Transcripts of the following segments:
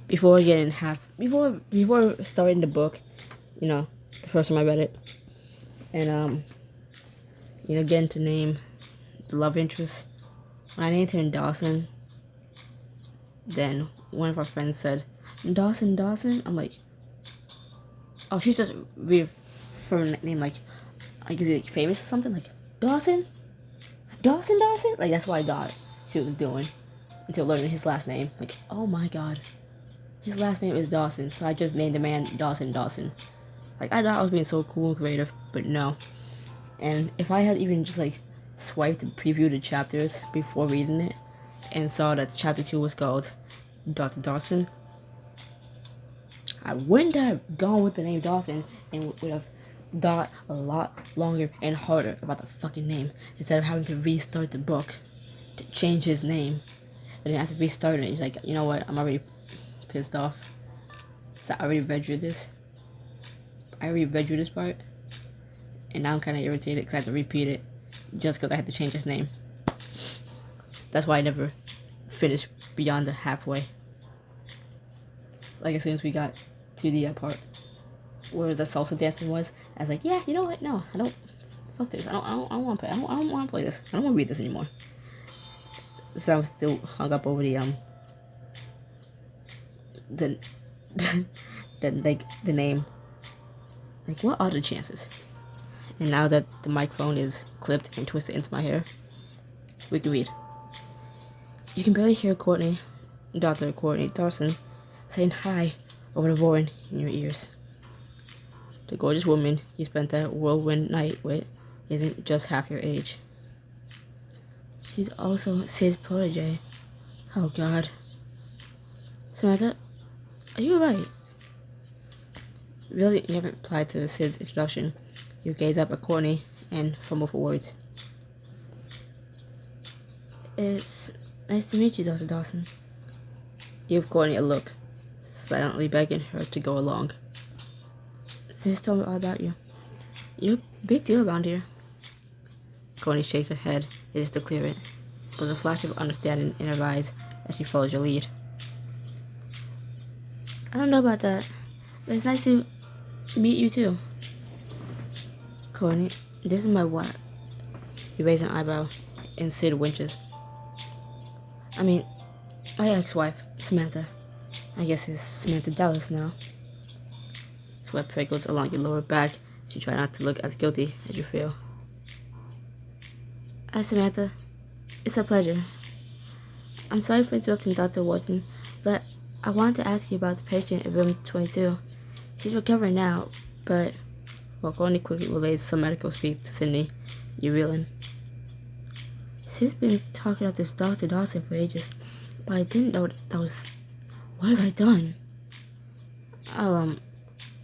Before starting the book, the first time I read it, and getting to name the love interest. When I named her Dawson, then one of our friends said, Dawson. I'm like, oh, she's just weird from a name, like is it famous or something, like Dawson. Like that's what I thought she was doing until learning his last name. Like, oh my god, his last name is Dawson, so I just named the man Dawson. Like, I thought I was being so cool and creative, but no. And if I had even just like swiped and previewed the chapters before reading it and saw that chapter 2 was called Dr. Dawson, I wouldn't have gone with the name Dawson and would have thought a lot longer and harder about the fucking name instead of having to restart the book to change his name. And then after restarting it, he's like, you know what, I'm already pissed off. So I already read you this part, and now I'm kind of irritated because I have to repeat it just because I had to change his name. That's why I never finished beyond the halfway. Like, as soon as we got to the part where the salsa dancing was, I was like, yeah, you know what? No, I don't. Fuck this. I don't want to play. I don't want to play this. I don't want to read this anymore. So I'm still hung up over the name. Like, what are the chances? And now that the microphone is clipped and twisted into my hair, we can read. You can barely hear Dr. Courtney Dawson, saying hi over the roaring in your ears. The gorgeous woman you spent that whirlwind night with isn't just half your age. She's also Sid's protege. Oh god. Samantha, are you alright? Really never replied to Sid's introduction. You gaze up at Courtney and fumble for words. It's nice to meet you, Dr. Dawson. You give Courtney a look, silently begging her to go along. Sis told me all about you. You're a big deal around here. Courtney shakes her head as if to clear it, but there's a flash of understanding in her eyes as she follows your lead. I don't know about that, but it's nice to meet you too. Courtney, this is my wife. You raise an eyebrow, and Sid winches. I mean, my ex-wife, Samantha. I guess it's Samantha Dallas now. Sweat prickles along your lower back as you try not to look as guilty as you feel. Hi, Samantha. It's a pleasure. I'm sorry for interrupting Dr. Wharton, but I wanted to ask you about the patient in room 22. She's recovering now, but... While Courtney quickly relays some medical speak to Sydney, you reel in. She's been talking about this Dr. Dawson for ages, but I didn't know that was... What have I done? I'll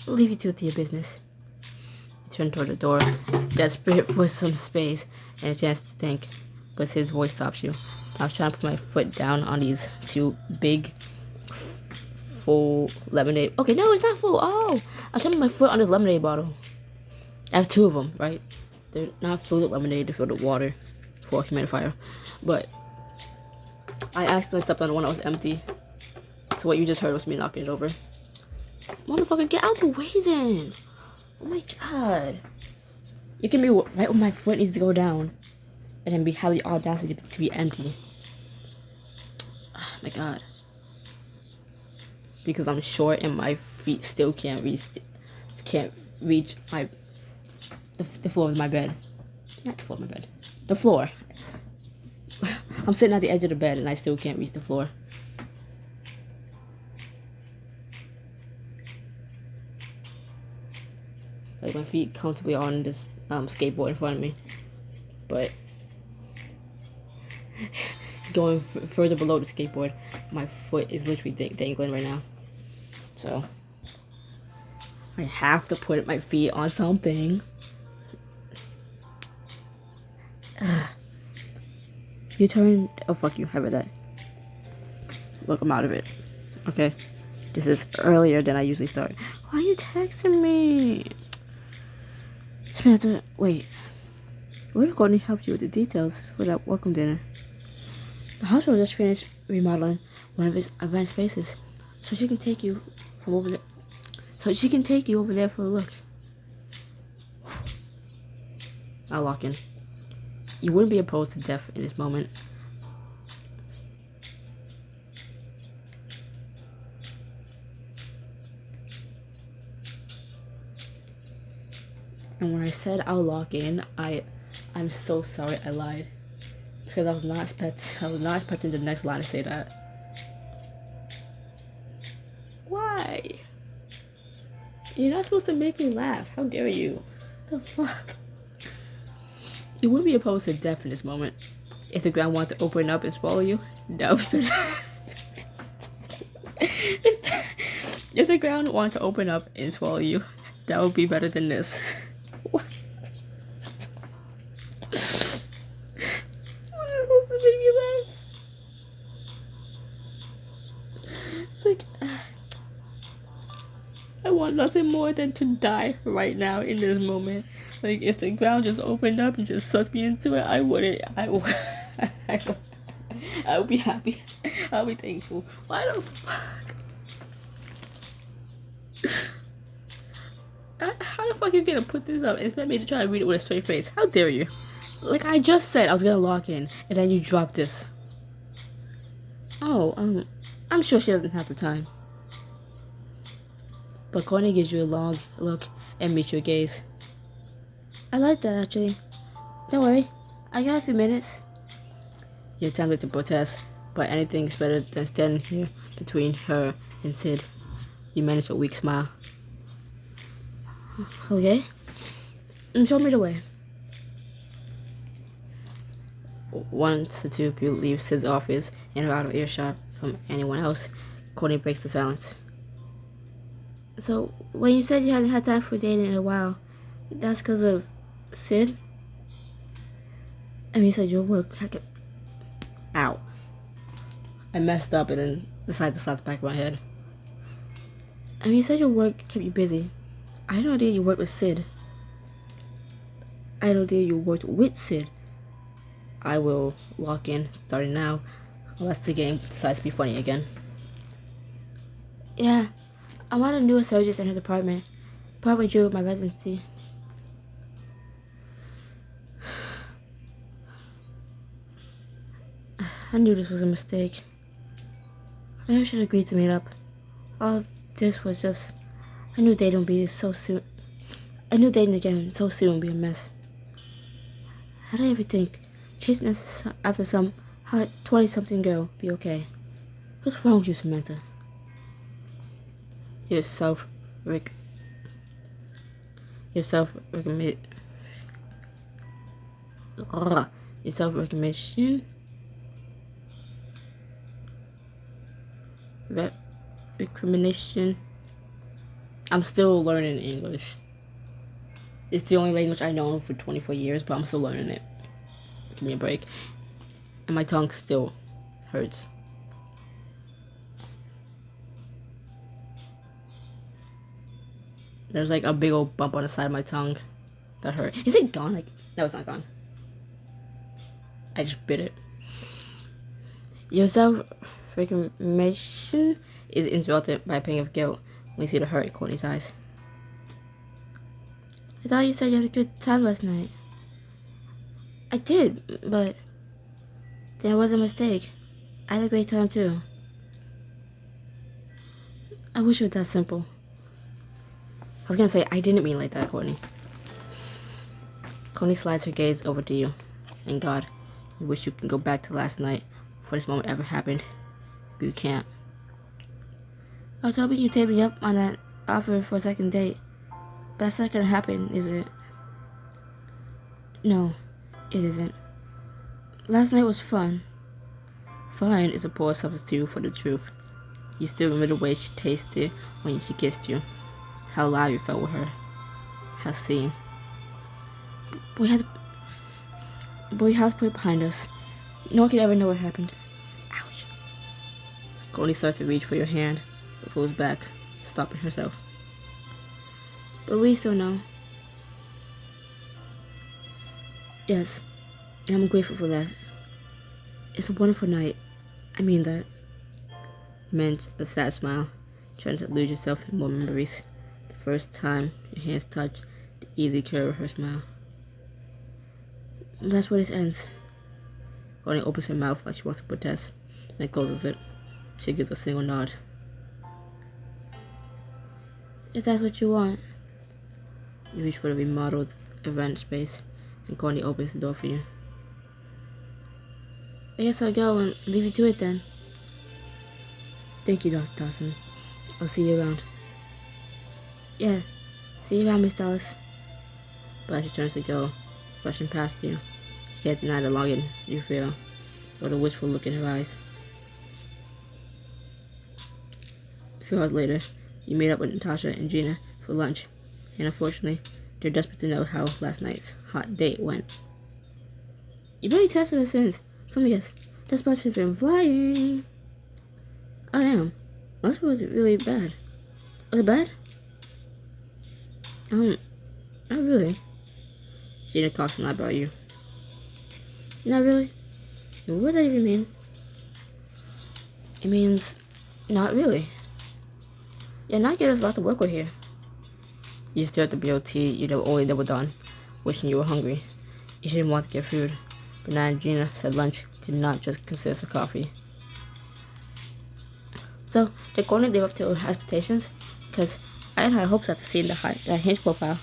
leave you two to your business. You turn toward the door, desperate for some space and a chance to think, but his voice stops you. I was trying to put my foot down on these two big, full lemonade... Okay, no, it's not full. Oh! I was trying to put my foot on this lemonade bottle. I have two of them, right? They're not filled with lemonade, they're filled with water for a humidifier. But I accidentally stepped on the one that was empty. So what you just heard was me knocking it over. Motherfucker, get out the way then! Oh my god. You can be right where my foot needs to go down. And then have the audacity to be empty. Oh my god. Because I'm short and my feet still can't reach my... The floor of my bed. Not the floor of my bed. The floor. I'm sitting at the edge of the bed and I still can't reach the floor. Like, my feet comfortably on this skateboard in front of me. But going further below the skateboard, my foot is literally dangling right now. So I have to put my feet on something. You turn... Oh, fuck you. I read that. Look, I'm out of it. Okay? This is earlier than I usually start. Why are you texting me? Samantha, wait. What if Courtney helped you with the details for that welcome dinner? The hospital just finished remodeling one of its event spaces, so she can take you from over there. So she can take you over there for a look. I'll lock in. You wouldn't be opposed to death in this moment. And when I said I'll lock in, I'm so sorry I lied. Because I was not expecting the next line to say that. Why? You're not supposed to make me laugh. How dare you? The fuck? You wouldn't be opposed to death in this moment. If the ground wanted to open up and swallow you, that would be better. If the ground wanted to open up and swallow you, that would be better than this. What? What is supposed to make me laugh? It's like, I want nothing more than to die right now in this moment. Like, if the ground just opened up and just sucked me into it, I would be happy. I would be thankful. Why the fuck? How the fuck are you gonna put this up and expect me to try to read it with a straight face? How dare you? Like I just said, I was gonna lock in, and then you dropped this. Oh, I'm sure she doesn't have the time. But Courtney gives you a long look and meets your gaze. I like that, actually. Don't worry, I got a few minutes. You attempted to protest, but anything's better than standing here between her and Sid. You managed a weak smile. Okay, and show me the way. Once the two of you leave Sid's office and are out of earshot from anyone else, Courtney breaks the silence. So, when you said you hadn't had time for dating in a while, that's because of Sid? And you said your work had kept... Ow. I messed up and then decided to slap the back of my head. And you said your work kept you busy. I had no idea you worked with Sid. I had no idea you worked with Sid. I will lock in starting now, unless the game decides to be funny again. Yeah, I'm one of the newest surgeons in her department. Partway through my residency. I knew this was a mistake. I never should have agreed to meet up. All of this was just... I knew dating would be so soon. I knew dating again so soon would be a mess. How did I ever think chasing after some hot 20-something girl be okay? What's wrong with you, Samantha? Your self-recognition. Recrimination. I'm still learning English. It's the only language I know for 24 years, but I'm still learning it. Give me a break. And my tongue still hurts. There's like a big old bump on the side of my tongue that hurt. Is it gone? Like, no, it's not gone. I just bit it. Your self-recognition is interrupted by a pang of guilt when you see the hurt in Courtney's eyes. I thought you said you had a good time last night. I did, but that was a mistake. I had a great time too. I wish it was that simple. I was gonna say, I didn't mean like that, Courtney. Courtney slides her gaze over to you. And God, you wish you could go back to last night before this moment ever happened. But you can't. I was hoping you'd take me up on that offer for a second date. But that's not gonna happen, is it? No, it isn't. Last night was fun. Fun is a poor substitute for the truth. You still remember the way she tasted when she kissed you. How alive you felt with her. How seen. But we have to put it behind us. No one could ever know what happened. Ouch. Courtney starts to reach for your hand, but pulls back, stopping herself. But we still know. Yes, and I'm grateful for that. It's a wonderful night. I mean that. It meant a sad smile, trying to lose yourself in more memories. The first time your hands touched the easy curve of her smile. That's where this ends. Courtney opens her mouth like she wants to protest, then closes it. She gives a single nod. If that's what you want. You reach for the remodeled event space, and Courtney opens the door for you. I guess I'll go and leave you to it then. Thank you, Dr. Dawson. I'll see you around. Yeah, see you around, Miss Dallas. But as she turns to go, rushing past you, she can't deny the longing you feel, or the wistful look in her eyes. A few hours later, you meet up with Natasha and Gina for lunch, and unfortunately, they're desperate to know how last night's hot date went. You barely tested us since. So let me guess, that spot has been flying. Oh damn, last one was really bad. Was it bad? Not really. Gina talks a lot about you. Not really? What does that even mean? It means, not really. Yeah, not get us a lot to work with here. You stare at the BOT you know only doubled on, wishing you were hungry. You didn't want to get food, but now Gina said lunch could not just consist of coffee. So, did Courtney live up to her expectations? Because I had high hopes after seeing that Hinge profile.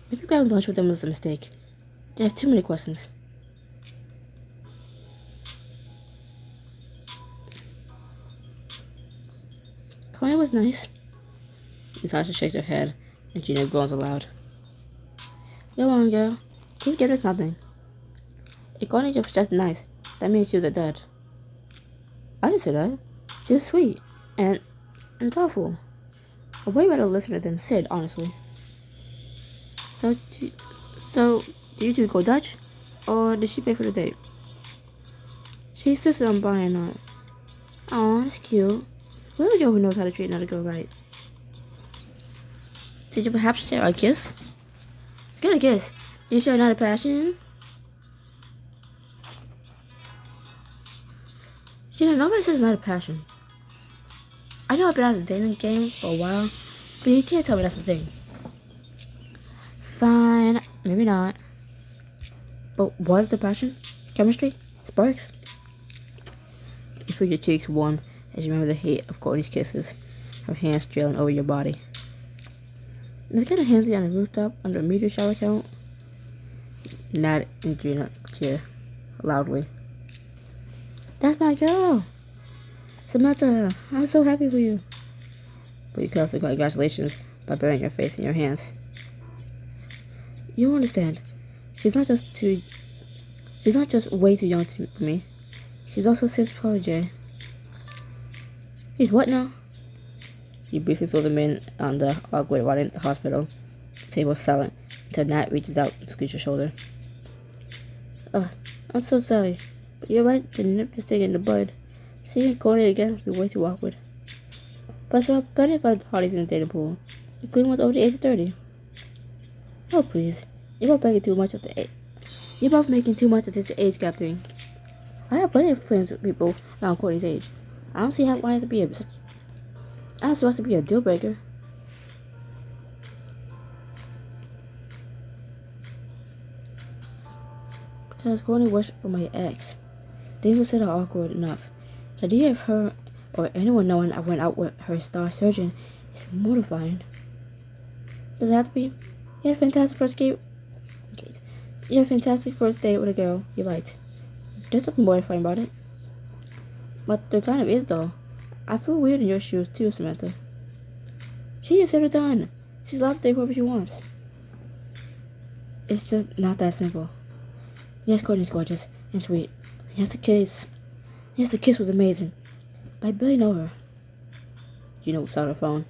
Maybe grabbing lunch with them was a mistake. They have too many questions. Courtney was nice. Natasha shakes her head, and Gina groans aloud. Go on, girl. Keep giving us nothing. If Courtney was just nice, that means she was a dud. I didn't say that. She was sweet and thoughtful. A way better listener than Sid, honestly. So, did you two go Dutch? Or did she pay for the date? She insisted on buying it. Aw, that's cute. Well, let me go who knows how to treat another girl right. Did you perhaps share a kiss? Get a kiss. You share another passion? You know, nobody says not a passion. I know I've been out of the dating game for a while, but you can't tell me that's the thing. Fine, maybe not. But what's the passion? Chemistry? Sparks? You feel your cheeks warm as you remember the heat of Courtney's kisses, her hands trailing over your body. Let's get a handsy on the rooftop under a meteor shower count. Nat and Gina cheer loudly. That's my girl! Samantha, I'm so happy for you. But you cut off the congratulations by burying your face in your hands. You don't understand. She's not just way too young for me. She's also Sid's protege. He's what now? You briefly fill them in on the awkward riding at the hospital. The table's silent until Nat reaches out and squeezes your shoulder. I'm so sorry, but you're right to nip this thing in the bud. Seeing Courtney again would be way too awkward. But there are plenty of other parties in the dating pool, including ones over the age of 30. Oh please, you're both making too much of this age gap thing. I have plenty of friends with people around Courtney's age. I don't see why it has to be a deal breaker. Because Courtney works for my ex. Things were said are awkward enough. The idea of her or anyone knowing I went out with her star surgeon is mortifying. Does it have to be? You had a fantastic first date. You had a fantastic first date with a girl you liked. There's nothing mortifying about it. But there kind of is though. I feel weird in your shoes too, Samantha. She is settled down. She's allowed to date whoever she wants. It's just not that simple. Yes, Courtney's gorgeous and sweet. Yes, the kiss was amazing. But I barely know her. Gina whips out her phone.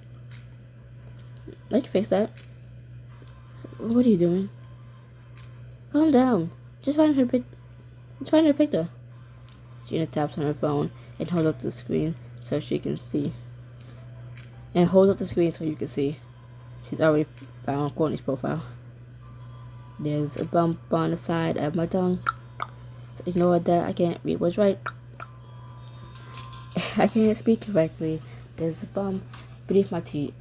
I can fix that. What are you doing? Calm down. Just find her picture. Gina taps on her phone and holds up the screen so you can see. She's already found Courtney's profile. There's a bump on the side of my tongue. So ignore that. I can't read what's right. I can't speak correctly. There's a bump beneath my teeth.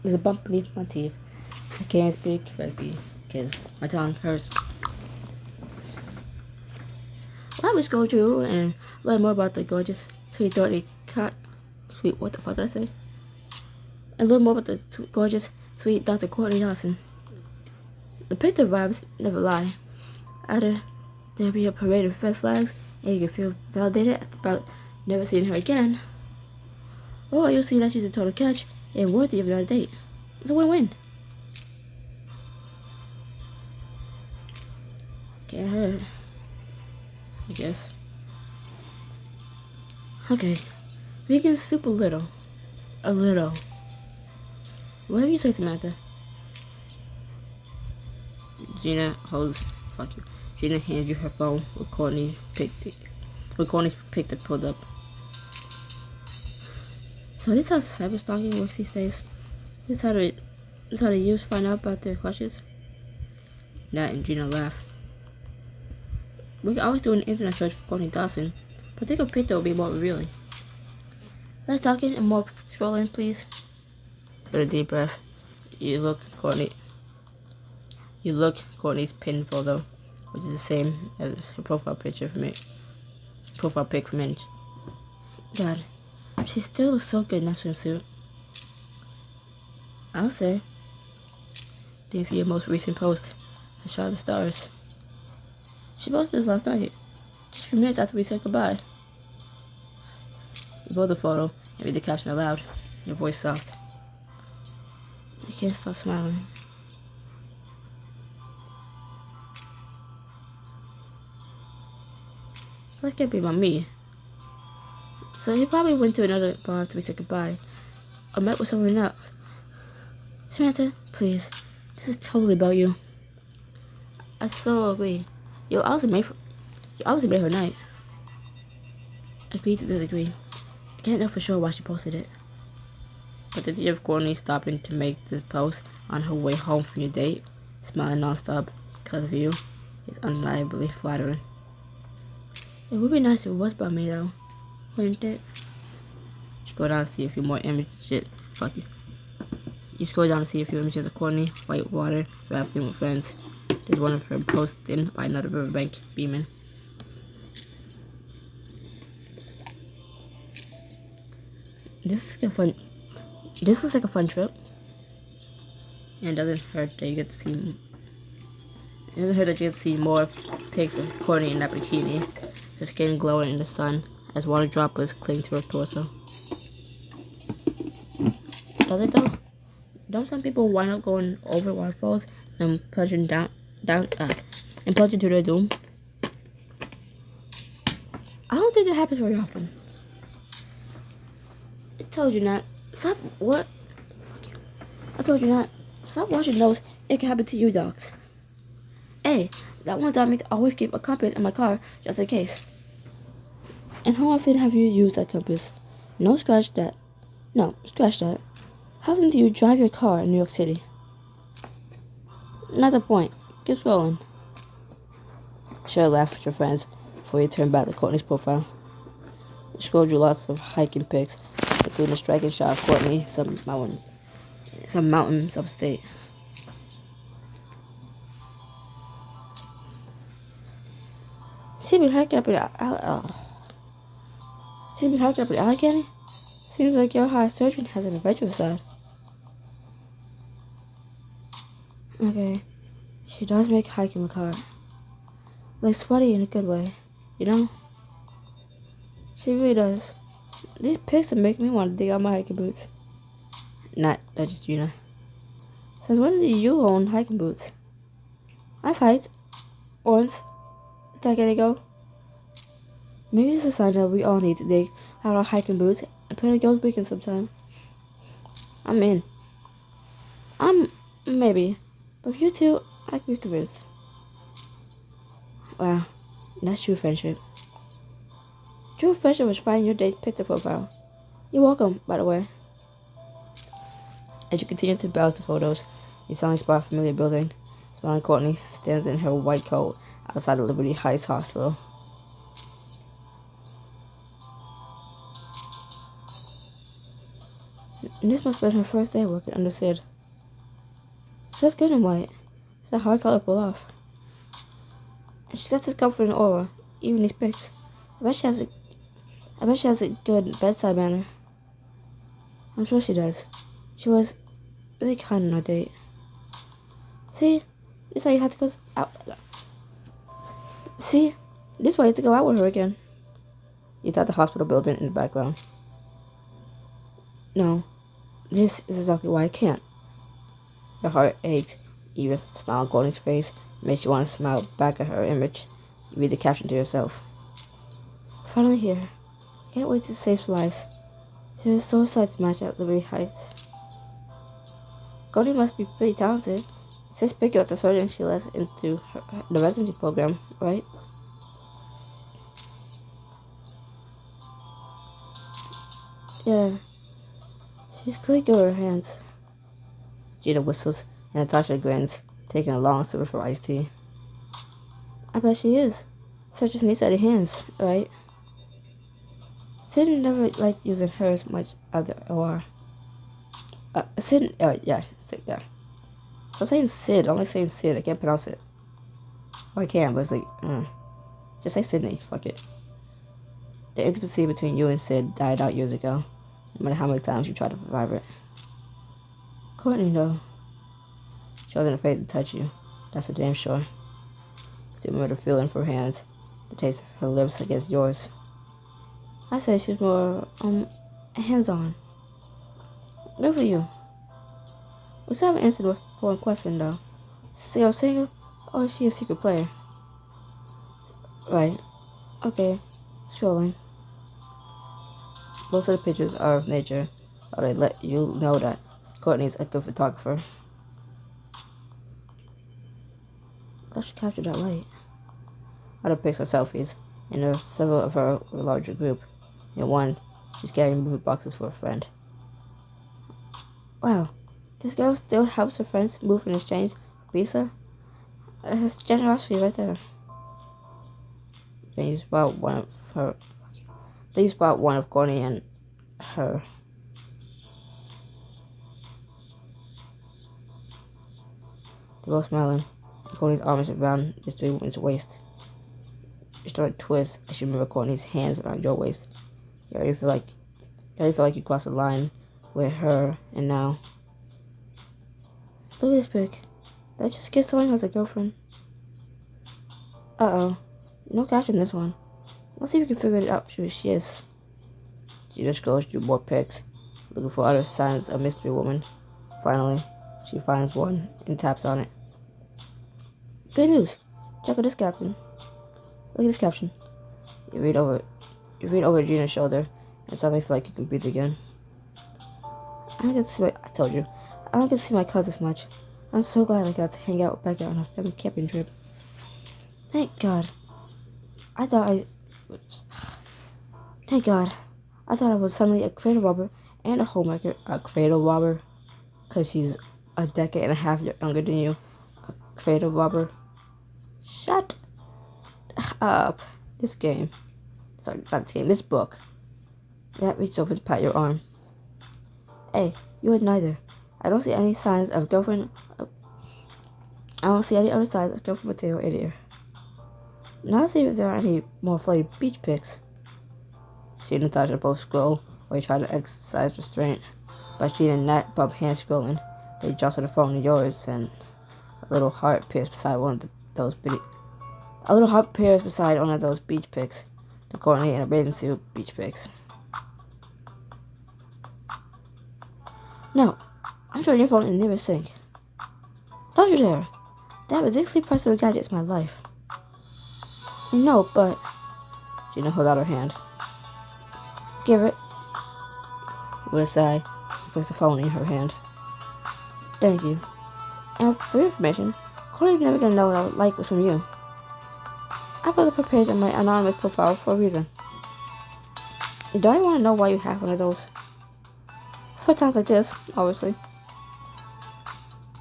There's a bump beneath my teeth. I can't speak correctly because my tongue hurts. Why would go through and learn more about the gorgeous, sweet, dirty cat? Sweet, what the fuck did I say? And learn more about the gorgeous, sweet Dr. Courtney Dawson. The picture vibes never lie. Either there'll be a parade of red flags and you can feel validated about never seeing her again, or you'll see that she's a total catch and worthy of another date. It's a win-win. Can't hurt, I guess. Okay, we can stoop a little. A little. Whatever you say, Samantha. Gina holds. Fuck you. Gina hands you her phone with Courtney's picture pulled up. So this is how cyber stalking works these days. This is how the youth find out about their crushes. Nat and Gina laugh. We can always do an internet search for Courtney Dawson, but I think a picture will be more revealing. Less talking and more scrolling, please. With a deep breath, you look Courtney's pinned photo, which is the same as her profile pic from Inch. God, she still looks so good in that swimsuit. I'll say. Didn't see your most recent post. A shot of the stars. She posted this last night, just a few minutes after we said goodbye. You pull the photo and read the caption aloud, your voice soft. I can't stop smiling. That can't be about me. So he probably went to another bar after we said goodbye, or met with someone else. Samantha, please, this is totally about you. I so agree. You obviously made her night. Agree to disagree. I can't know for sure why she posted it. But the idea of Courtney stopping to make this post on her way home from your date, smiling nonstop because of you, is undeniably flattering. It would be nice if it was about me though, wouldn't it? Scroll down to see a few more images. Fuck you. You scroll down to see a few images of Courtney, whitewater, rafting with friends. There's one of her posted by another riverbank beaming. This looks like a fun trip. And it doesn't hurt that you get to see more pics of Courtney in that bikini, her skin glowing in the sun as water droplets cling to her torso. Does it though? Don't some people wind up going over waterfalls and plunging and plunging to their doom? I don't think that happens very often. I told you not. Stop. What? I told you not. Stop watching those. It can happen to you, dogs. Hey, that one taught me to always keep a compass in my car just in case. And how often have you used that compass? No, scratch that. No, scratch that. How often do you drive your car in New York City? Not the point. Keep scrolling. Share a laugh with your friends before you turn back to Courtney's profile. Scroll through lots of hiking pics, including a striking shot of Courtney, some mountains upstate. She's been hiking up in Allegheny? Seems like your heart surgeon has an adventurous side. Okay, she does make hiking look hard. Like sweaty in a good way, you know? She really does. These pics are making me want to dig out my hiking boots. Not just Gina. Since when do you own hiking boots? I've hiked once a decade ago. Maybe it's a sign that we all need to dig out our hiking boots and plan a girls' weekend sometime. I'm in. Maybe. But you two, I can be convinced. Wow, that's true friendship. True friendship was finding your date's picture profile. You're welcome, by the way. As you continue to browse the photos, you suddenly spot a familiar building. Smiling Courtney stands in her white coat outside the Liberty Heights Hospital. And this must have been her first day working under Sid. She looks good in white. It's a hard color to pull off. And she's got this comforting aura, even these pics. I bet she has a good bedside manner. I'm sure she does. She was really kind on our date. See? This is why you have to go out. See? This is why you have to go out with her again. You thought the hospital building in the background. No. This is exactly why I can't. Your heart aches. Even the smile on Courtney's face makes you want to smile back at her image. You read the caption to yourself. Finally here. Can't wait to save lives. She was so excited to match at Liberty Heights. Courtney must be pretty talented. Sis picked up the surgeon she lets into the residency program, right? Yeah. She's clearly good with her hands. Gina whistles and Natasha grins, taking a long sip of her iced tea. I bet she is. Such as neat steady hands, right? Sid never liked using hers much of the OR. Sid, yeah. So I'm saying Sid, I'm only saying Sid, I can't pronounce it. Well, I can, but it's like, just say Sydney, fuck it. The intimacy between you and Sid died out years ago, no matter how many times you tried to revive it. Courtney, though, she wasn't afraid to touch you, that's for damn sure. Still remember the feeling for her hands, the taste of her lips against yours. I say she's more, hands-on. Good for you. We still haven't answered the most important question, though. Is Sarah single, or is she a secret player? Right. Okay. Scrolling. Most of the pictures are of nature, or they let you know that Courtney's a good photographer. I thought she captured that light. Other pics are selfies, and there are several of her with a larger group. In one, she's carrying movie boxes for a friend. Wow, this girl still helps her friends move in exchange for pizza? That's generosity right there. Then you spot one of Courtney and her. They're both smiling, and Courtney's arm is around this three woman's waist. You start to twist as you remember Courtney's hands around your waist. You already feel like you crossed the line with her, and now. Look at this pic. Did I just get someone who has a girlfriend? Uh-oh. No caption in this one. Let's see if we can figure it out who she is. She just scrolls through more pics, looking for other signs of mystery woman. Finally, she finds one and taps on it. Good news. Check out this caption. Look at this caption. You read over Gina's shoulder and suddenly feel like you can breathe again. I don't get to see my cousins much. I'm so glad I got to hang out with Becca on a family camping trip. Thank God. I thought I was suddenly a cradle robber and a homemaker. A cradle robber? Because she's a decade and a half younger than you. A cradle robber? Shut up. This book. That reached over to pat your arm. Hey, you and neither. I don't see any signs of girlfriend. I don't see any other signs of girlfriend material in here. Now see if there are any more floaty beach pics. She and Natasha both scroll while you try to exercise restraint. But she and Nat bump hands scrolling. They jostle the phone to yours, and a little heart appears beside one of those beach pics. The Courtney in a bathing suit beach pics. No, I'm sure your phone is never sync. Don't you dare. That ridiculously personal gadget is my life. I know, but... Gina held out her hand. Give it. With a sigh, she placed the phone in her hand. Thank you. And for your information, Courtney's never gonna know what I would like was from you. I put up a page on my anonymous profile for a reason. Don't you want to know why you have one of those? For times like this, obviously.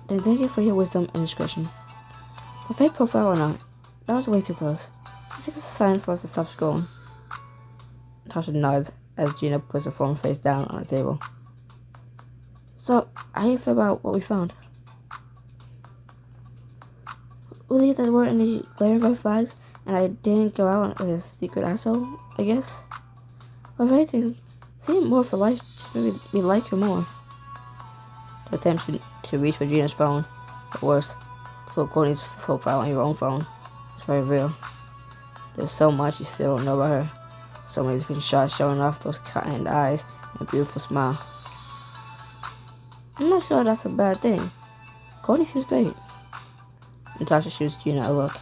Then thank you for your wisdom and discretion. A fake profile or not, that was way too close. I think it's a sign for us to stop scrolling. Tasha nods as Gina puts her phone face down on the table. So, how do you feel about what we found? We believe that there weren't any glaring red flags, and I didn't go out as a secret asshole, I guess. But if anything, seeing more for life just made me like her more. The attempt to reach Regina's phone, or worse, put Courtney's profile on your own phone, is very real. There's so much you still don't know about her. So many different shots showing off those kind eyes and beautiful smile. I'm not sure that's a bad thing. Courtney seems great. Natasha shoots Gina a look.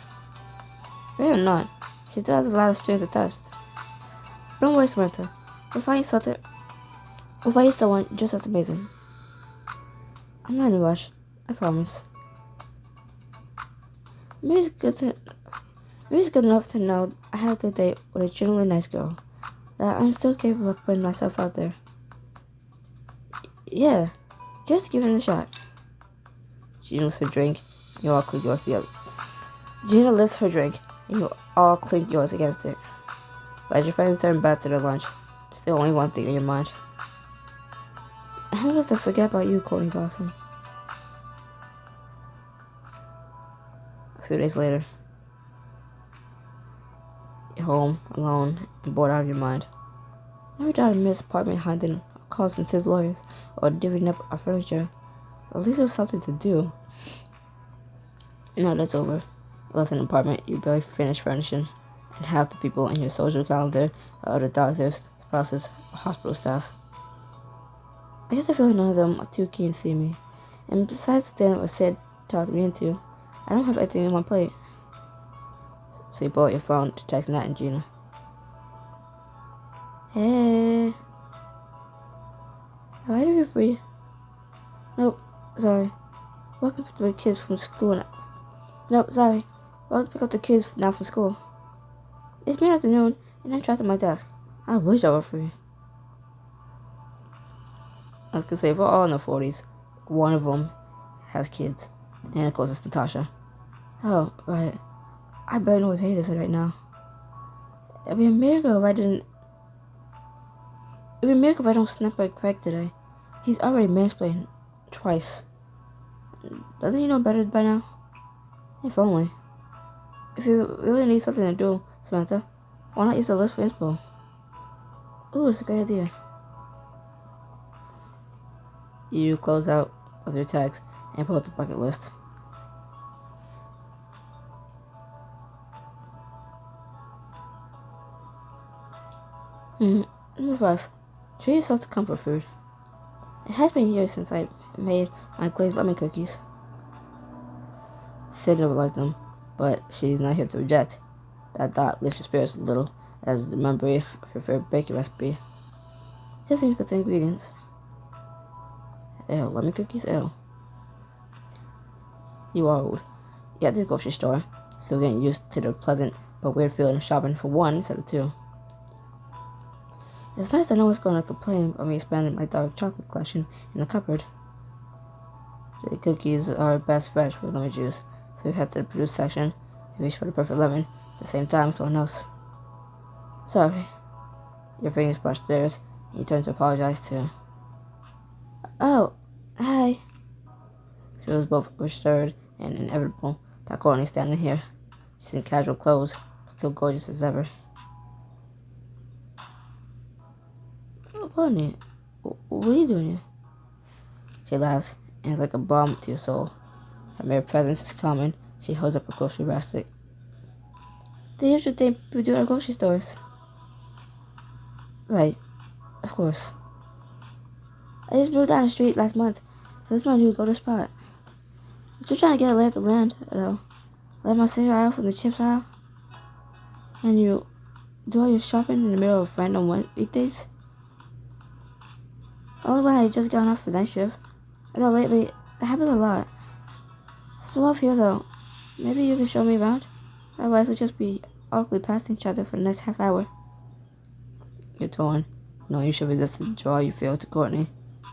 Really or not, she still has a lot of strings attached. Don't worry, Samantha. We'll find someone just as amazing. I'm not in a rush, I promise. Maybe it's good enough to know I had a good date with a genuinely nice girl. That I'm still capable of putting myself out there. Yeah, just give it a shot. Gina lifts her drink, and you all clink yours together. Gina lifts her drink, and you all clink yours against it. But as your friends turn back to their lunch, there's still only one thing in your mind. How was to forget about you, Courtney Dawson? A few days later, you're home, alone, and bored out of your mind. Never tried to miss apartment hunting, calls from Sid's lawyers, or divvying up our furniture. Or at least there was something to do. Now that's over. You left an apartment you barely finished furnishing, and half the people in your social calendar are other doctors, spouses, or hospital staff. I get the feeling none of them are too keen to see me. And besides the dinner what Sid talked me into, I don't have anything on my plate. So you pull out your phone to text Nat and Gina. Hey. Alright, are you free? Nope, sorry. Welcome to the kids from school now. Nope, sorry. Welcome to pick up the kids now from school. It's mid-afternoon, and I'm trapped at my desk. I wish I were free. I was gonna say, we're all in the 40s. One of them has kids. And of course it's Natasha. Oh, right. I better know what Hayden said right now. It'd be a miracle if I don't snap like Craig today. He's already mansplained twice. Doesn't he know better by now? If only. If you really need something to do, Samantha, why not use the list for inspo? Ooh, it's a great idea. You close out with your tags and pull up the bucket list. Number 5. Treat yourself to comfort food. It has been years since I made my glazed lemon cookies. Sid never liked them, but she's not here to reject. That thought lifts your spirits a little as the memory of your favorite baking recipe. Just think of the ingredients. Ew, lemon cookies? Ew. You are old. You're at the grocery store, still getting used to the pleasant but weird feeling of shopping for one instead of two. It's nice that no one's going to complain about me expanding my dark chocolate collection in the cupboard. The cookies are best fresh with lemon juice, so you head to the produce section and reach for the perfect lemon at the same time someone else. Sorry. Your fingers brush theirs, and you turn to apologize too. Oh, hi. Feels both restored and inevitable that Courtney's standing here. She's in casual clothes, but still gorgeous as ever. Oh, Courtney, what are you doing here? She laughs, and it's like a balm to your soul. Her mere presence is common. She holds up a grocery basket. The usual thing we do at grocery stores. Right, of course. I just moved down the street last month, so this is my new go-to spot. I'm still trying to get a lay of the land, though. Let my cereal aisle from the chips aisle. And you do all your shopping in the middle of random weekdays? Only when I just gotten off for night shift. I know lately, that happens a lot. It's rough here, though. Maybe you can show me around? Otherwise, we'll just be awkwardly passing each other for the next half hour. You're torn. No, you should resist the draw you feel to Courtney.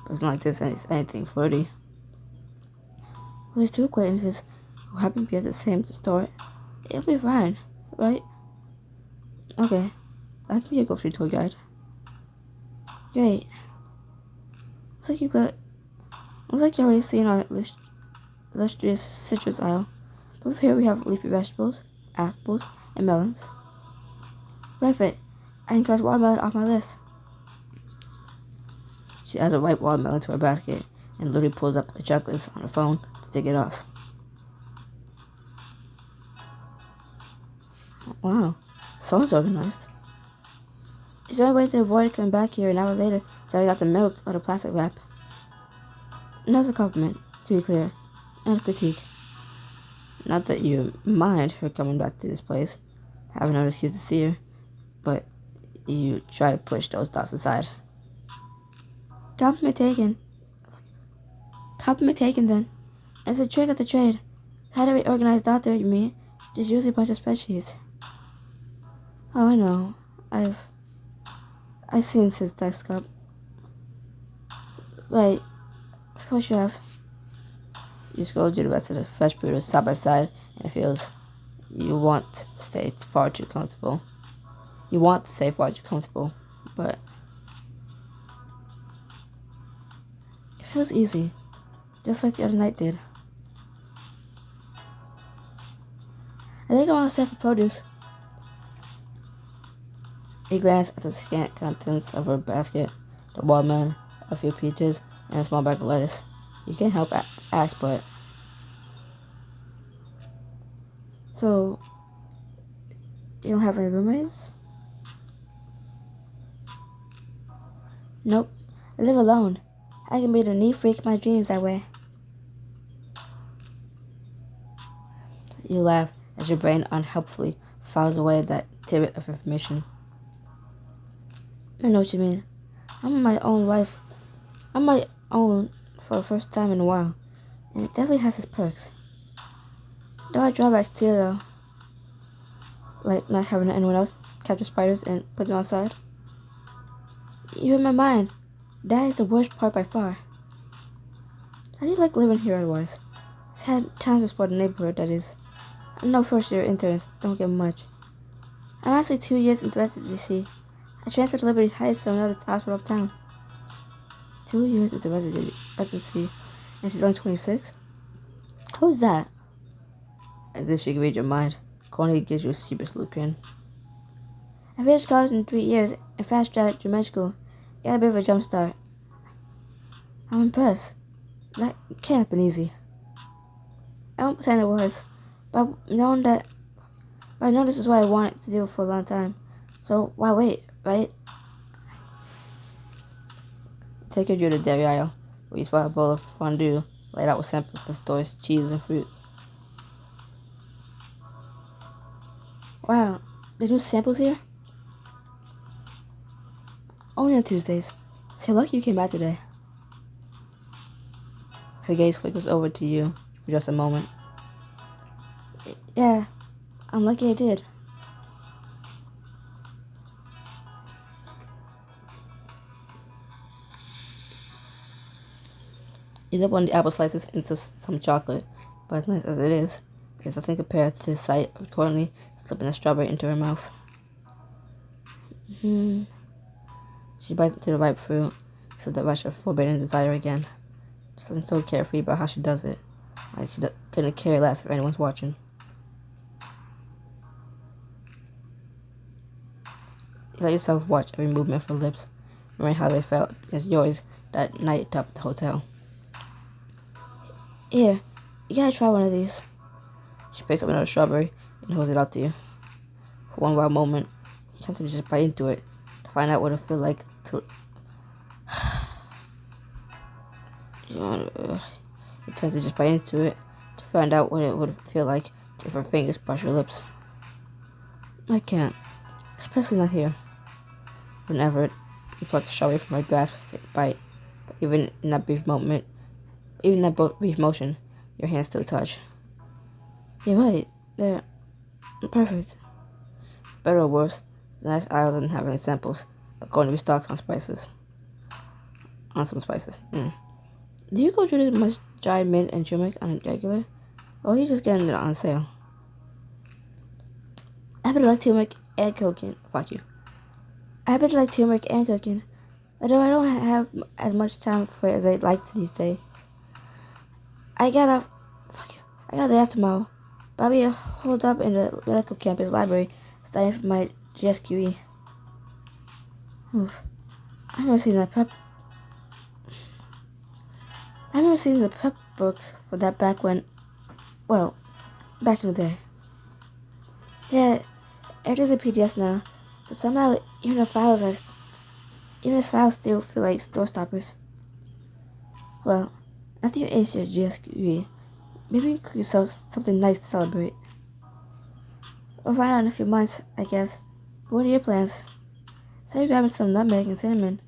But it's not like this anything flirty. With 2 acquaintances who happen to be at the same store, it'll be fine, right? Okay, I can be your grocery tour guide. Great. Looks like you got Looks like you already seen our illustrious citrus aisle. But here we have leafy vegetables, apples, and melons. Perfect. I can cross watermelon off my list. She adds a ripe watermelon to her basket and literally pulls up the checklist on her phone to take it off. Wow, someone's organized. Is there a way to avoid coming back here an hour later so I got the milk or the plastic wrap? Not as a compliment, to be clear, not a critique. Not that you mind her coming back to this place, having no excuse to see her, but you try to push those thoughts aside. Compliment taken. Compliment taken then. It's a trick of the trade. How do we organize doctor, you mean? There's usually a bunch of spreadsheets. Oh, I know. I've seen his text cup. Right. Of course you have. You scroll through the rest of the fresh burritos side by side, and it feels you want to stay far too comfortable. You want to stay far too comfortable, but it feels easy, just like the other night did. I think I'm all set for produce. You glance at the scant contents of her basket, the watermelon, a few peaches, and a small bag of lettuce. You can't help ask, but... So, you don't have any roommates? Nope. I live alone. I can be the neat freak of my dreams that way. You laugh as your brain unhelpfully files away that tidbit of information. I know what you mean. I'm in my own life. I'm my own for the first time in a while, and it definitely has its perks. There are drawbacks too, though. Like not having anyone else capture spiders and put them outside. You read my mind. That is the worst part by far. How do you like living here otherwise? I've had time to explore the neighborhood, that is. I know first-year interns don't get much. I'm actually 2 years into residency. I transferred to Liberty Heights, so another hospital uptown. 2 years into residency, and she's only 26? Who's that? As if she could read your mind, Connie gives you a sheepish look grin. I finished college in 3 years and fast-tracked through med school. Got a bit of a jump start. I'm impressed. That can't have been easy. I won't pretend it was, but I know this is what I wanted to do for a long time. So why wait, right? Take her to the dairy aisle, where you spot a bowl of fondue laid out with samples of the store's cheese and fruit. Wow, they do samples here? Only on Tuesdays. So you're lucky you came back today. Her gaze flickers over to you for just a moment. Yeah, I'm lucky I did. You dip one of the apple slices into some chocolate, but as nice as it is, it's nothing compared to the sight of Courtney slipping a strawberry into her mouth. She bites into the ripe fruit, feel the rush of forbidden desire again. Something so carefree about how she does it, like she couldn't care less if anyone's watching. You let yourself watch every movement of her lips, remembering how they felt as yours that night up at the hotel. Here, you gotta try one of these. She picks up another strawberry and holds it out to you. For one wild moment, you tend to just bite into it to find out what it feels like to... You tend to just bite into it to find out what it would feel like if her fingers brush your lips. I can't, especially not here. Whenever you pull the strawberry from her grasp to take a bite, but even in that brief moment, even that brief motion, your hands still touch. You're right, they're perfect. Better or worse, the next aisle doesn't have any samples, but going to be stocks on spices. On some spices. Do you go through this much dried mint and turmeric on a regular? Or are you just getting it on sale? I bet I like turmeric and cooking. Fuck you. I bet I like turmeric and cooking. Although I don't have as much time for it as I'd like these days. I gotta, fuck you, I got a day off tomorrow. But I'll be holed up in the medical campus library studying for my GSQE. Oof. I remember seeing the prep books for that back in the day. Yeah, everything's in PDFs now, but somehow even the files still feel like store stoppers. Well, after you ace your GSQE, maybe you cook yourself something nice to celebrate. We'll find out in a few months, I guess. But what are your plans? So you're grabbing some nutmeg and cinnamon.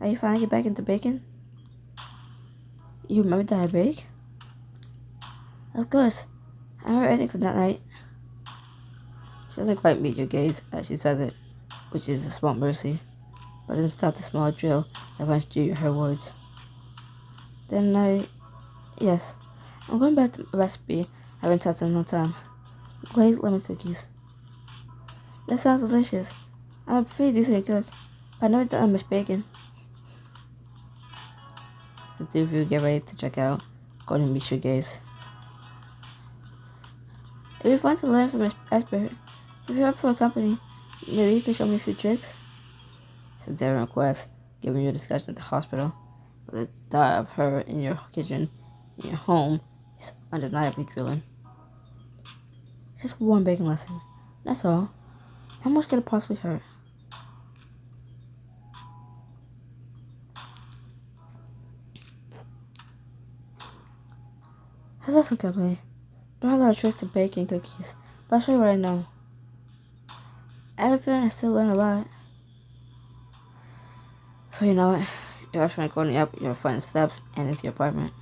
Are you finally get back into baking? You remember that I bake? Of course. I remember everything from that night. She doesn't quite meet your gaze as she says it, which is a small mercy, but doesn't stop the small drill that runs through her words. Yes, I'm going back to a recipe I haven't touched in a long time. Glazed lemon cookies. That sounds delicious. I'm a pretty decent cook, but I've never done much baking. The two of you get ready to check out, going to meet your gaze. It'd be fun to learn from an expert. If you're up for a company, maybe you can show me a few tricks? Said Darren request, given your discussion at the hospital. But the thought of her in your kitchen, in your home, is undeniably thrilling. It's just one baking lesson. That's all. How much could it possibly hurt? I love some company. Don't have a lot of tricks to baking cookies, but I'll show you what I know. I have a feeling I still learn a lot. Before you know it, you're actually going up your front steps and into your apartment.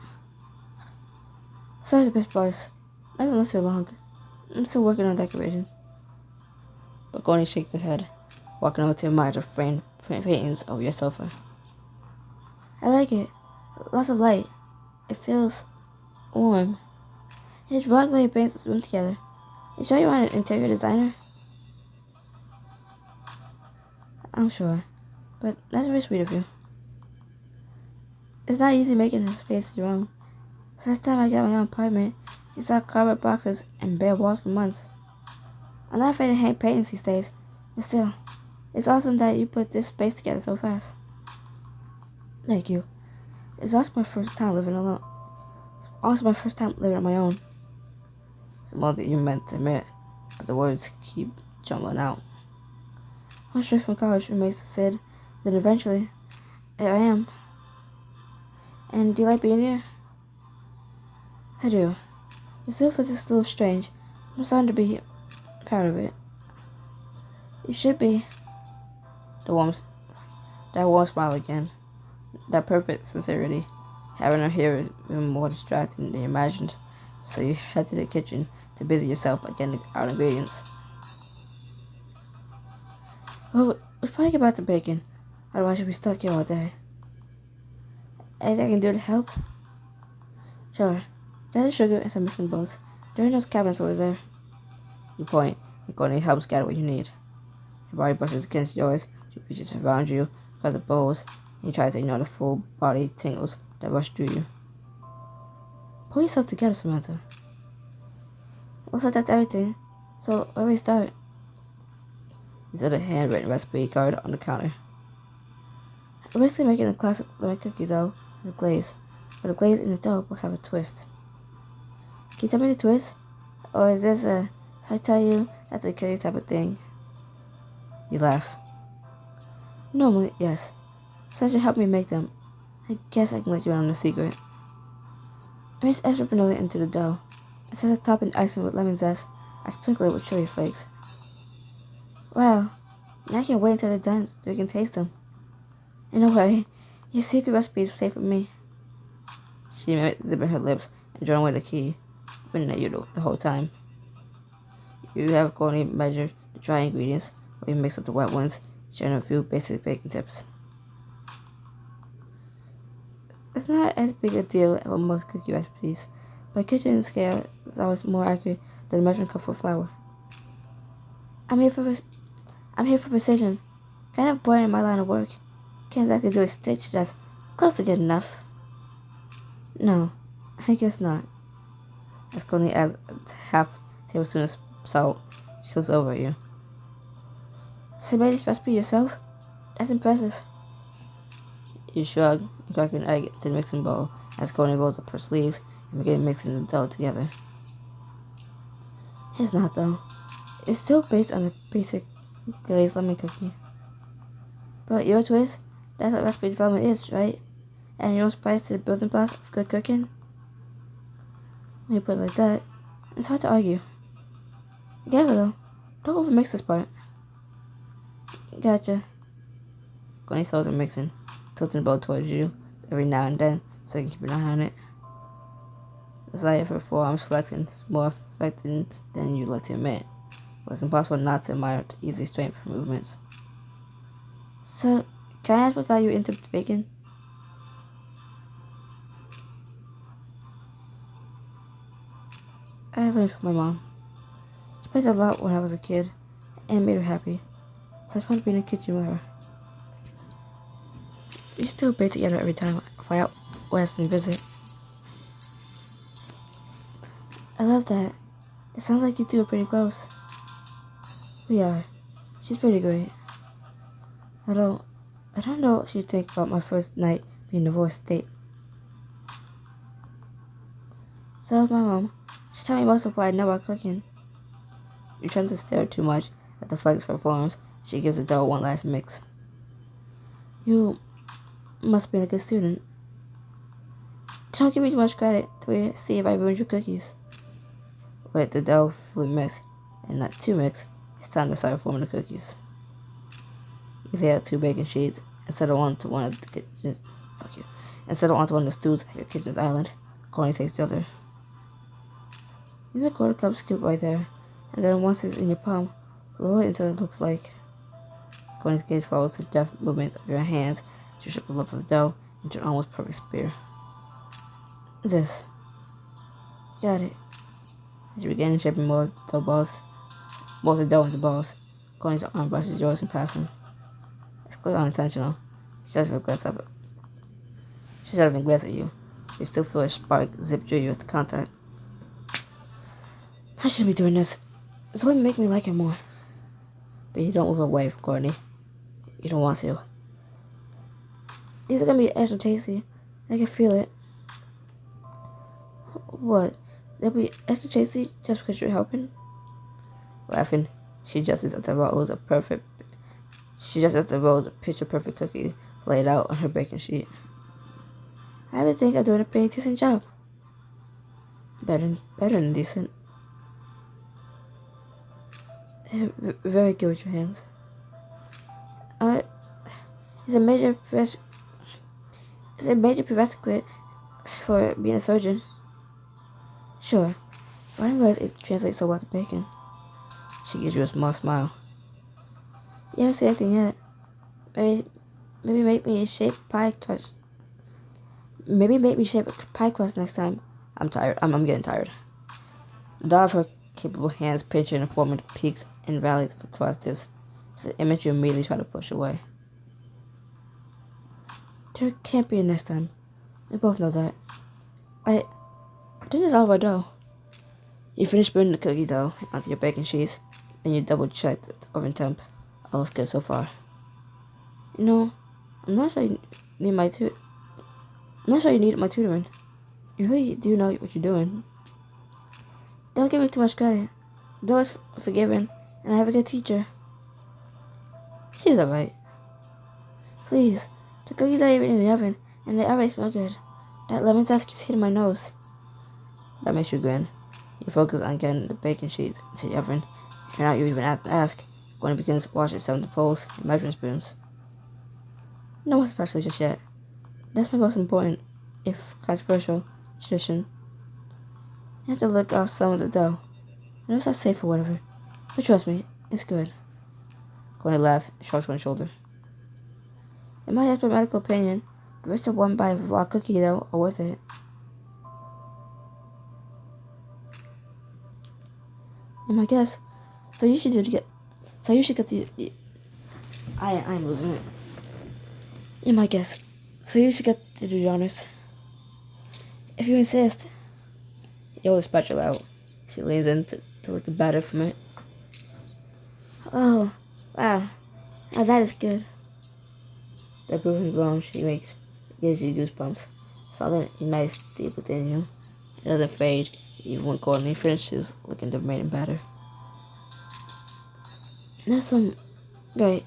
Sorry, bitch boys. I haven't lived too long. I'm still working on decorating. But Goni shakes her head, walking over to admire the framed paintings over your sofa. I like it. Lots of light. It feels warm. It's rock where he paints this room together. You sure you want an interior designer? I'm sure. But that's very sweet of you. It's not easy making a space your own. First time I got my own apartment, I saw cardboard boxes and bare walls for months. I'm not afraid to hang paintings these days, but still, it's awesome that you put this space together so fast. Thank you. It's also my first time living alone. It's also my first time living on my own. It's more that you meant to admit, but the words keep jumbling out. Once straight from college roommates said, then eventually, here I am. And do you like being here? I do. It still feels a little strange. I'm starting to be proud of it. You should be. That warm smile again. That perfect sincerity. Having her here is even more distracting than you imagined, so you head to the kitchen to busy yourself by getting out ingredients. Well, we probably get back to baking, otherwise you'll be stuck here all day. Anything I can do to help? Sure. Gather sugar and some mixing bowls. There are those cabinets over there. You point, and Courtney helps gather what you need. Her body brushes against yours, she reaches around you, grabs the bowls, and you try to ignore the full body tingles that rush through you. Pull yourself together, Samantha. Looks like that's everything, so where do we start? You set a handwritten recipe card on the counter. I'm basically making a classic lemon cookie dough with a glaze, but the glaze in the dough must have a twist. Can you tell me the twist? Or is this if I tell you that's a kill you type of thing? You laugh. Normally, yes. Since you helped me make them, I guess I can let you in on the secret. I mix extra vanilla into the dough. Instead of topping icing with lemon zest, I sprinkle it with chili flakes. Wow, now I can't wait until they're done so you can taste them. In a way, your secret recipe is safe with me. She zipping her lips and drawing away the key, grinning at you the whole time. You have Courtney measure the dry ingredients while you mix up the wet ones, sharing a few basic baking tips. It's not as big a deal as with most cookie recipes, but kitchen scale is always more accurate than a measuring cup for flour. I'm here for precision. Kind of boring in my line of work. Can't exactly do a stitch that's close to good enough. No, I guess not. As Connie adds half tablespoon of salt, she looks over at you. So you made this recipe yourself? That's impressive. You shrug and crack an egg into the mixing bowl as Connie rolls up her sleeves and begins mixing the dough together. It's not, though. It's still based on a basic glazed lemon cookie. But your twist, that's what recipe development is, right? And your own spice to the building blocks of good cooking? When you put it like that, it's hard to argue. Together, though, don't overmix this part. Gotcha. Connie slows her mixing, tilting the bowl towards you every now and then so you can keep an eye on it. The sight of her forearms flexing is more affecting than you like to admit, but it's impossible not to admire the easy strength of her movements. So, can I ask what got you into baking? I learned from my mom. She baked a lot when I was a kid, and it made her happy, so I just wanted to be in the kitchen with her. We still bake together every time I fly out west and visit. I love that. It sounds like you two are pretty close. We are. She's pretty great. Although, I don't know what she'd think about my first night being divorced date. So my mom. She told me most of what I know about cooking. You tend to stare too much at the flex of her forearms. She gives the dough one last mix. You must be a good student. Don't give me too much credit to see if I ruined your cookies. With the dough fully mixed, and not too mixed, it's time to start forming the cookies. You lay out 2 baking sheets and settle onto one of the kitchen's Instead of onto one of the stools at your kitchen's island. Connie takes the other. Use a 1/4 cup scoop right there, and then once it's in your palm, roll it until it looks like. Connie's gaze follows the deft movements of your hands to strip the lump of dough into an almost perfect spear. This. Got it. As you begin shaping more of the dough into balls, Connie's arm brushes yours in passing. It's clearly unintentional. She doesn't even glance at you. You still feel a spark zip through you at the contact. I shouldn't be doing this. It's only make me like it more. But you don't move away from Courtney. You don't want to. These are gonna be extra tasty. I can feel it. What? They'll be extra tasty just because you're helping? Laughing, she adjusts the rolls of picture perfect cookie laid out on her baking sheet. I would think I'm doing a pretty decent job. Better than decent. Very good with your hands. It's a major prerequisite for being a surgeon. Sure. I didn't realize it translates so well to bacon. She gives you a small smile. You haven't said anything yet. Maybe make me shape pie crust. Maybe make me shape a pie crust next time. I'm tired. I'm getting tired. The thought of her capable hands picturing and forming the peaks and valleys of a crust is an image you immediately try to push away. There can't be a next time. We both know that. I think it's all of our dough. You finish putting the cookie dough onto your baking sheets, and you double check the oven temp. All looks good so far. You know, I'm not sure you need my tutoring. You really do know what you're doing. Don't give me too much credit. Dough is forgiving, and I have a good teacher. She's alright. Please, the cookies are even in the oven, and they already smell good. That lemon zest keeps hitting my nose. That makes you grin. You focus on getting the baking sheets into the oven, and now you even have to ask when it begins to wash itself into poles and measuring spoons. No one special just yet. That's my most important, if controversial, tradition. You have to lick off some of the dough. I know it's not safe or whatever, but trust me, it's good. Connie laughs and shrugs one shoulder. In my expert medical opinion, the rest of one bite of raw cookie dough are worth it. And my guess, so you should get the I'm losing it. In my guess, so you should get to do the honors. If you insist. You hold the spatula out. She leans in to lick the batter from it. Oh, wow. Now that is good. The broken groan she makes gives you goosebumps. Something ignites deep within you. It doesn't fade, even when Courtney finishes licking the remaining batter. That's some... Great.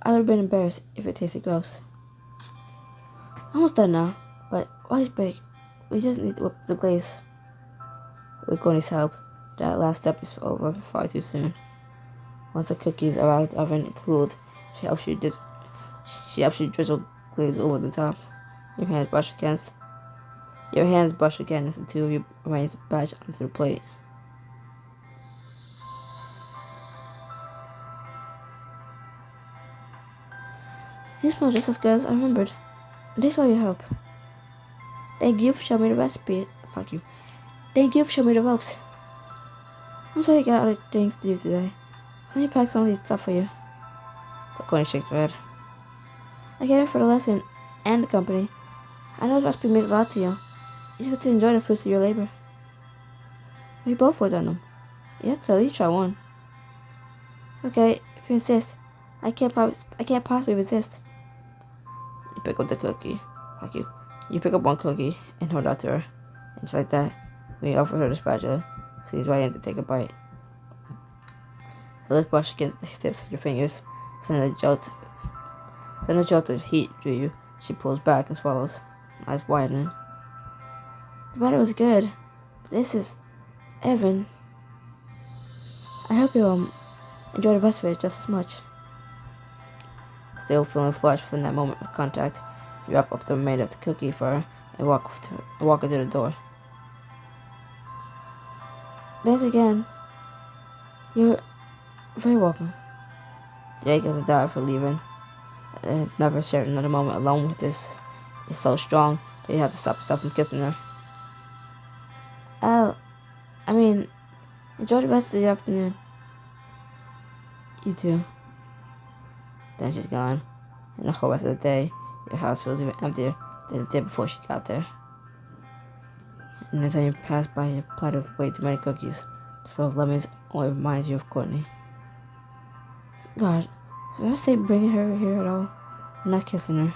I would have been embarrassed if it tasted gross. Almost done now, but while it's big, we just need to whip the glaze. With Courtney's help, that last step is over far too soon. Once the cookies are out of the oven and cooled, she helps you drizzle glaze over the top. Your hands brush again as the two of you arrange the batch onto the plate. These smell just as good as I remembered. And thanks for your help. Thank you for showing me the recipe. Fuck you. Thank you for showing me the ropes. I'm sure you got other things to do today, so let me pack some of these stuff for you. But Courtney shakes her head. I came here for the lesson and the company. I know the recipe means a lot to you. You should get to enjoy the fruits of your labor. We both worked on them. You have to at least try one. Okay, if you insist. I can't possibly resist. You pick up the cookie. Fuck you. You pick up one cookie and hold it out to her. And just like that, when you offer her the spatula, she leans right in to take a bite. Her lips brush against the tips of your fingers, sending a jolt of heat through you. She pulls back and swallows, eyes widening. The batter was good, but this is... Evan. I hope you enjoy the rest of it just as much. Still feeling flushed from that moment of contact, you wrap up the remainder of the cookie for her and walk her to the door. Thanks again. You're very welcome. Jake has a dollar for leaving. Never shared another moment alone with this. It's so strong that you have to stop yourself from kissing her. Enjoy the rest of the afternoon. You too. Then she's gone, and the whole rest of the day, your house feels even emptier than it did before she got there. And as you pass by a platter of way too many cookies, the smell of lemons only reminds you of Courtney. God, did I ever say bringing her here at all? I'm not kissing her.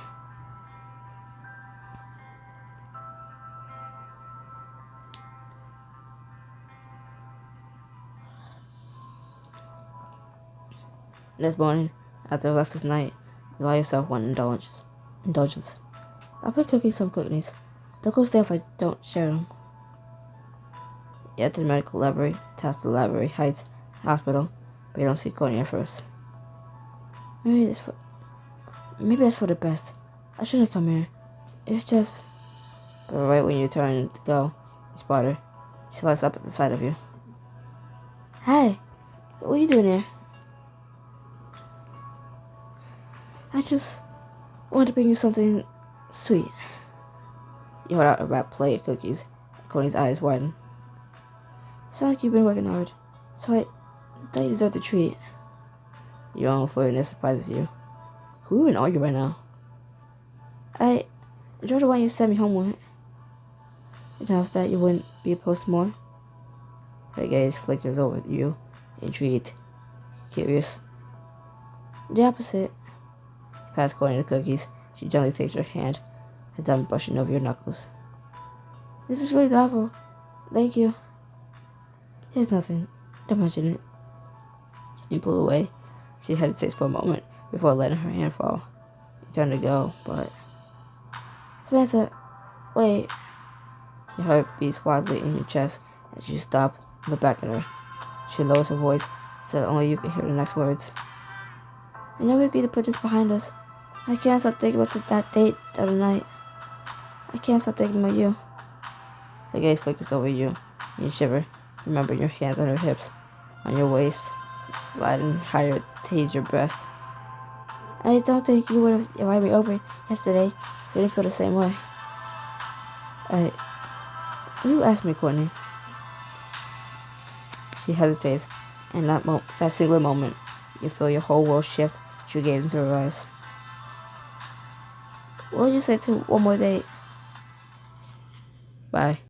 This morning, after a restless night, you allow yourself one indulgence. I'll put some cookies. They'll go stale if I don't share them. You head to the medical library, task the library Heights Hospital, but you don't see Courtney at first. Maybe that's for the best. I shouldn't have come here. It's just... But right when you turn to go, you spot her. She lights up at the sight of you. Hi, what are you doing here? I just wanted to bring you something sweet. You hold out a wrapped plate of cookies. Courtney's eyes widen. Sounds like you've been working hard, so I thought you deserved the treat. Your own forwardness surprises you. Who even are you right now? I enjoyed the one you sent me home with. Enough that you wouldn't be opposed to more. Her gaze flickers over you, intrigued, curious. The opposite. Past Courtney the cookies, she gently takes your hand, her thumb brushing over your knuckles. This is really thoughtful. Thank you. There's nothing. Don't mention it. You pull away. She hesitates for a moment before letting her hand fall. You turn to go, but... Samantha, wait. Your heart beats wildly in your chest as you stop and look back at her. She lowers her voice so that only you can hear the next words. I know we agreed to put this behind us. I can't stop thinking about that date the other night. I can't stop thinking about you. Her gaze flickers over you, and you shiver. Remember your hands on her hips, on your waist, sliding higher to ease your breast. I don't think you would have invited me over yesterday if you didn't feel the same way. You asked me, Courtney. She hesitates, and that singular moment, you feel your whole world shift as you gaze into her eyes. What would you say to one more date? Bye.